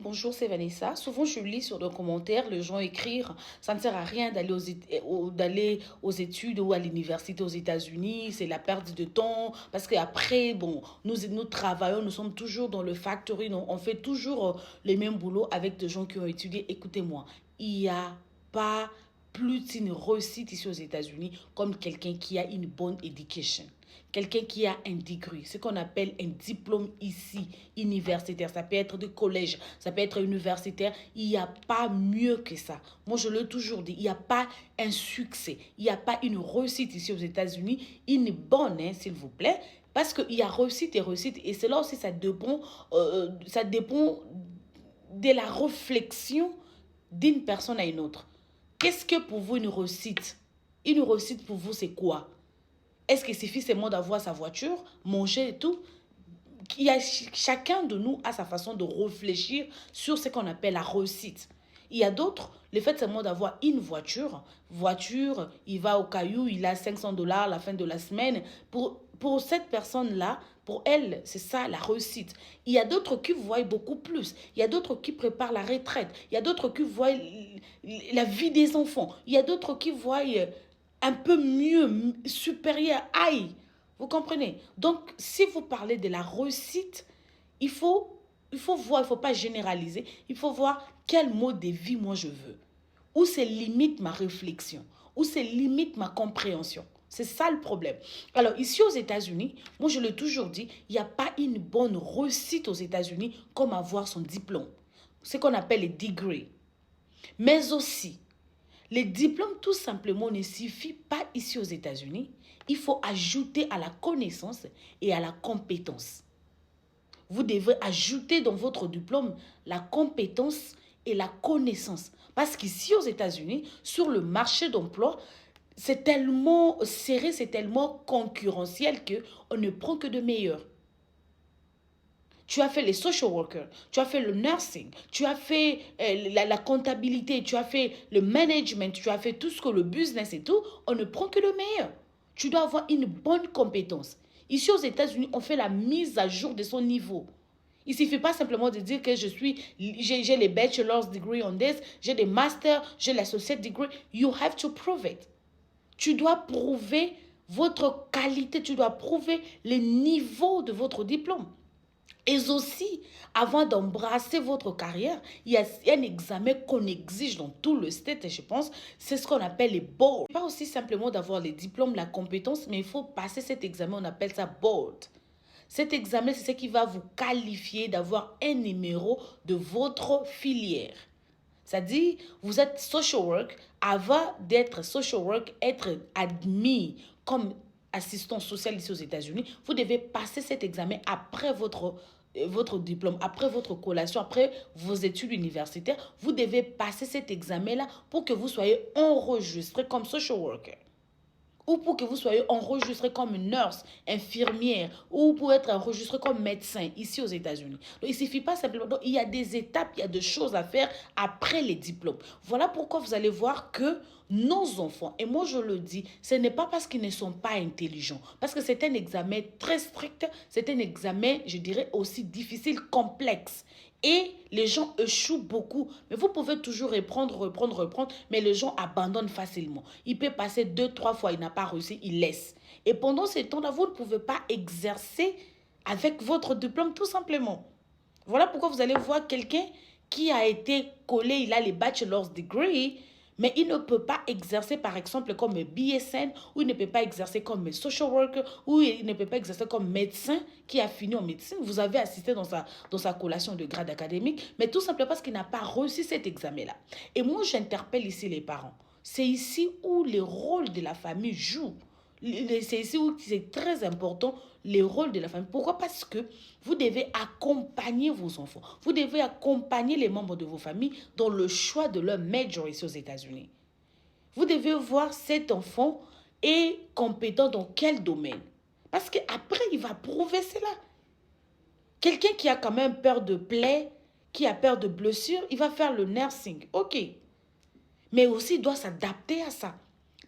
bonjour, c'est Vanessa. Souvent, je lis sur des commentaires, les gens écrivent, ça ne sert à rien d'aller aux études ou à l'université aux États-Unis, c'est la perte de temps, parce qu'après, bon, nous travaillons, nous sommes toujours dans le factory, on fait toujours les mêmes boulots avec des gens qui ont étudié. Écoutez-moi, il n'y a pas plus une réussite ici aux États-Unis comme quelqu'un qui a une bonne éducation. Quelqu'un qui a un degree, ce qu'on appelle un diplôme ici, universitaire. Ça peut être de collège, ça peut être universitaire. Il n'y a pas mieux que ça. Moi, je l'ai toujours dit, il n'y a pas un succès, il n'y a pas une réussite ici aux États-Unis, une bonne, hein, s'il vous plaît. Parce qu'il y a réussite et réussite. Et c'est là aussi, ça dépend de la réflexion d'une personne à une autre. Qu'est-ce que pour vous une réussite? Une réussite pour vous, c'est quoi? Est-ce qu'il suffit seulement d'avoir sa voiture, manger et tout? Chacun de nous a sa façon de réfléchir sur ce qu'on appelle la réussite. Il y a d'autres, le fait seulement d'avoir une voiture, il va au caillou, il a 500 dollars à la fin de la semaine. Pour cette personne-là, pour elle, c'est ça la réussite. Il y a d'autres qui voient beaucoup plus. Il y a d'autres qui préparent la retraite. Il y a d'autres qui voient la vie des enfants. Il y a d'autres qui voient un peu mieux, supérieur. Aïe! Vous comprenez? Donc, si vous parlez de la réussite, il faut voir, il ne faut pas généraliser. Il faut voir quel mode de vie moi je veux. Où c'est limite ma réflexion. Où c'est limite ma compréhension. C'est ça le problème. Alors, ici aux États-Unis, moi je l'ai toujours dit, il n'y a pas une bonne réussite aux États-Unis comme avoir son diplôme. Ce qu'on appelle les degrees. Mais aussi, les diplômes, tout simplement, ne suffit pas ici aux États-Unis. Il faut ajouter à la connaissance et à la compétence. Vous devez ajouter dans votre diplôme la compétence et la connaissance. Parce qu'ici aux États-Unis, sur le marché d'emploi, c'est tellement serré, c'est tellement concurrentiel qu'on ne prend que de meilleurs. Tu as fait les social workers, tu as fait le nursing, tu as fait la comptabilité, tu as fait le management, tu as fait tout ce que le business et tout. On ne prend que le meilleur. Tu dois avoir une bonne compétence. Ici aux États-Unis, on fait la mise à jour de son niveau. Il ne suffit pas simplement de dire que j'ai les bachelor's degree on this, j'ai des masters, j'ai l'associate degree. You have to prove it. Tu dois prouver votre qualité, tu dois prouver le niveau de votre diplôme. Et aussi, avant d'embrasser votre carrière, il y a un examen qu'on exige dans tout le state, et je pense, c'est ce qu'on appelle les boards. Pas aussi simplement d'avoir les diplômes, la compétence, mais il faut passer cet examen, on appelle ça board. Cet examen, c'est ce qui va vous qualifier d'avoir un numéro de votre filière. C'est-à-dire, vous êtes social work, avant d'être social work, être admis comme assistant social ici aux États-Unis, vous devez passer cet examen après votre diplôme, après votre collation, après vos études universitaires. Vous devez passer cet examen-là pour que vous soyez enregistré comme social worker. Ou pour que vous soyez enregistré comme nurse, infirmière, ou pour être enregistré comme médecin ici aux États-Unis. Donc, il ne suffit pas simplement. Donc, il y a des étapes, il y a des choses à faire après les diplômes. Voilà pourquoi vous allez voir que nos enfants, et moi je le dis, ce n'est pas parce qu'ils ne sont pas intelligents, parce que c'est un examen très strict, c'est un examen, je dirais, aussi difficile, complexe. Et les gens échouent beaucoup. Mais vous pouvez toujours reprendre, mais les gens abandonnent facilement. Il peut passer 2, 3 fois, il n'a pas réussi, il laisse. Et pendant ce temps-là, vous ne pouvez pas exercer avec votre diplôme tout simplement. Voilà pourquoi vous allez voir quelqu'un qui a été collé, il a les bachelor's degree, mais il ne peut pas exercer par exemple comme BSN, ou il ne peut pas exercer comme social worker, ou il ne peut pas exercer comme médecin qui a fini en médecine. Vous avez assisté dans sa collation de grade académique, mais tout simplement parce qu'il n'a pas réussi cet examen-là. Et moi, j'interpelle ici les parents. C'est ici où le rôle de la famille joue. C'est ici où c'est très important les rôles de la famille. Pourquoi? Parce que vous devez accompagner vos enfants. Vous devez accompagner les membres de vos familles dans le choix de leur major ici aux États-Unis. Vous devez voir cet enfant est compétent dans quel domaine. Parce qu'après, il va prouver cela. Quelqu'un qui a quand même peur de plaies, qui a peur de blessures, il va faire le nursing. OK. Mais aussi, il doit s'adapter à ça.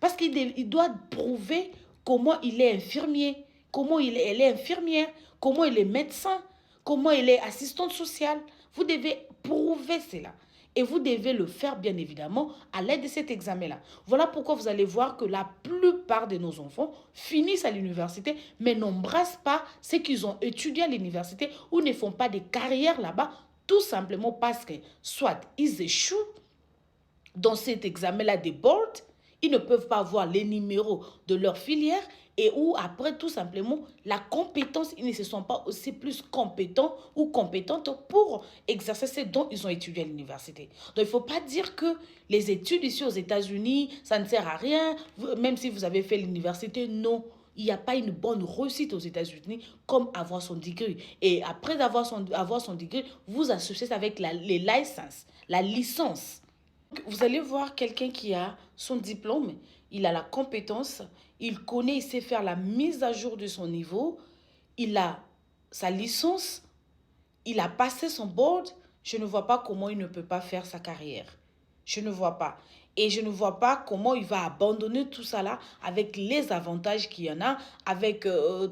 Parce qu'il doit prouver comment il est infirmier, elle est infirmière, comment il est médecin, comment il est assistante sociale. Vous devez prouver cela. Et vous devez le faire, bien évidemment, à l'aide de cet examen-là. Voilà pourquoi vous allez voir que la plupart de nos enfants finissent à l'université, mais n'embrassent pas ce qu'ils ont étudié à l'université ou ne font pas de carrière là-bas, tout simplement parce que soit ils échouent dans cet examen-là des boards, ils ne peuvent pas avoir les numéros de leur filière et où après tout simplement la compétence, ils ne se sont pas aussi plus compétents ou compétentes pour exercer ce dont ils ont étudié à l'université. Donc il ne faut pas dire que les études ici aux États-Unis, ça ne sert à rien, même si vous avez fait l'université, non. Il n'y a pas une bonne réussite aux États-Unis comme avoir son degré. Et après avoir son degré, vous associez ça avec les licences, la licence. Vous allez voir quelqu'un qui a son diplôme, il a la compétence, il connaît, il sait faire la mise à jour de son niveau, il a sa licence, il a passé son board. Je ne vois pas comment il ne peut pas faire sa carrière. Je ne vois pas. Et je ne vois pas comment il va abandonner tout ça là avec les avantages qu'il y en a, avec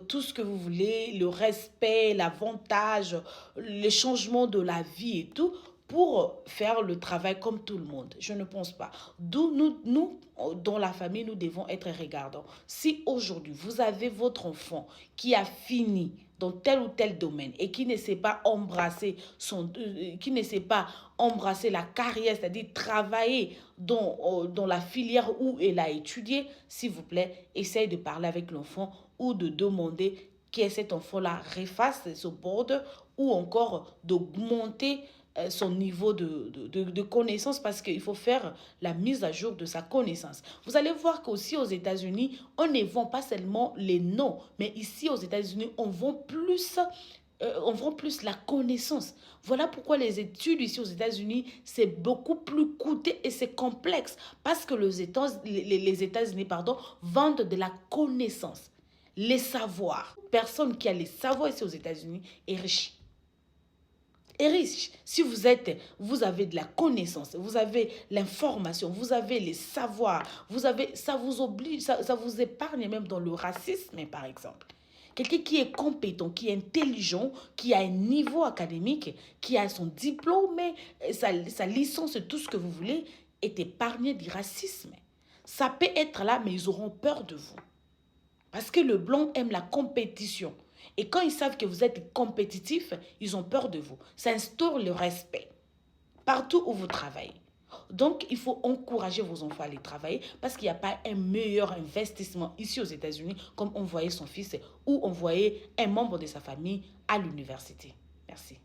tout ce que vous voulez, le respect, l'avantage, les changements de la vie et tout, pour faire le travail comme tout le monde. Je ne pense pas. D'où nous, dans la famille, nous devons être regardants. Si aujourd'hui, vous avez votre enfant qui a fini dans tel ou tel domaine et qui ne sait pas embrasser la carrière, c'est-à-dire travailler dans la filière où elle a étudié, s'il vous plaît, essayez de parler avec l'enfant ou de demander que cet enfant-là refasse ce board ou encore d'augmenter son niveau de connaissance parce qu'il faut faire la mise à jour de sa connaissance. Vous allez voir qu'aussi aux États-Unis, on ne vend pas seulement les noms, mais ici aux États-Unis, on vend plus la connaissance. Voilà pourquoi les études ici aux États-Unis, c'est beaucoup plus coûteux et c'est complexe parce que les États-Unis, vendent de la connaissance, les savoirs. Personne qui a les savoirs ici aux États-Unis est riche. Est riche. Si vous avez de la connaissance, vous avez l'information, vous avez les savoirs, ça vous oblige, ça vous épargne même dans le racisme, par exemple. Quelqu'un qui est compétent, qui est intelligent, qui a un niveau académique, qui a son diplôme, sa licence, tout ce que vous voulez, est épargné du racisme. Ça peut être là, mais ils auront peur de vous. Parce que le blanc aime la compétition. Et quand ils savent que vous êtes compétitif, ils ont peur de vous. Ça instaure le respect partout où vous travaillez. Donc, il faut encourager vos enfants à aller travailler parce qu'il n'y a pas un meilleur investissement ici aux États-Unis comme envoyer son fils ou envoyer un membre de sa famille à l'université. Merci.